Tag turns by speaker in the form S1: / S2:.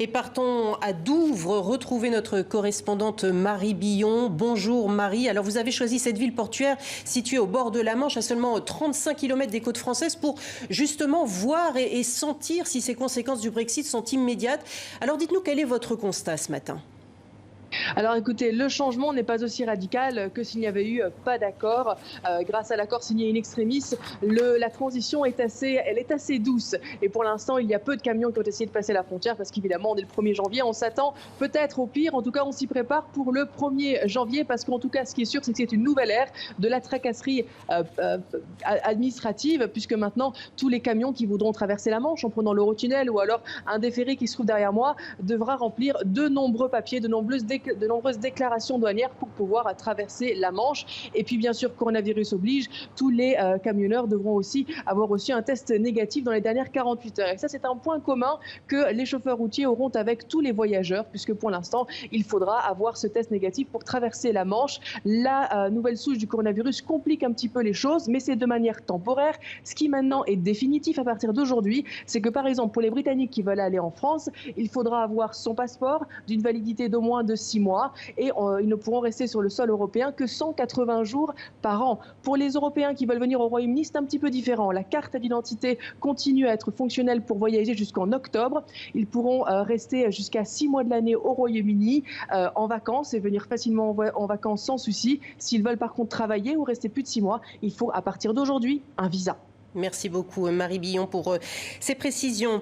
S1: Et partons à Douvres, retrouver notre correspondante Marie Billon. Bonjour Marie. Alors vous avez choisi cette ville portuaire située au bord de la Manche, à seulement 35 km des côtes françaises, pour justement voir et sentir si ces conséquences du Brexit sont immédiates. Alors dites-nous, quel est votre constat ce matin ?
S2: Alors écoutez, le changement n'est pas aussi radical que s'il n'y avait eu pas d'accord. Grâce à l'accord signé in extremis, la transition est assez douce. Et pour l'instant, il y a peu de camions qui ont essayé de passer la frontière parce qu'évidemment, on est le 1er janvier, on s'attend peut-être au pire. En tout cas, on s'y prépare pour le 1er janvier parce qu'en tout cas, ce qui est sûr, c'est que c'est une nouvelle ère de la tracasserie administrative, puisque maintenant, tous les camions qui voudront traverser la Manche en prenant l'Eurotunnel ou alors un des ferries qui se trouve derrière moi devra remplir de nombreux papiers, de nombreuses déclarations douanières pour pouvoir traverser la Manche. Et puis bien sûr, coronavirus oblige, tous les camionneurs devront aussi avoir reçu un test négatif dans les dernières 48 heures. Et ça, c'est un point commun que les chauffeurs routiers auront avec tous les voyageurs, puisque pour l'instant, il faudra avoir ce test négatif pour traverser la Manche. La nouvelle souche du coronavirus complique un petit peu les choses, mais c'est de manière temporaire. Ce qui maintenant est définitif à partir d'aujourd'hui, c'est que par exemple, pour les Britanniques qui veulent aller en France, il faudra avoir son passeport d'une validité d'au moins de 6 mois et ils ne pourront rester sur le sol européen que 180 jours par an. Pour les Européens qui veulent venir au Royaume-Uni, c'est un petit peu différent. La carte d'identité continue à être fonctionnelle pour voyager jusqu'en octobre. Ils pourront rester jusqu'à 6 mois de l'année au Royaume-Uni en vacances et venir facilement en vacances sans souci. S'ils veulent par contre travailler ou rester plus de 6 mois, il faut à partir d'aujourd'hui un visa.
S1: Merci beaucoup Marie Billon pour ces précisions.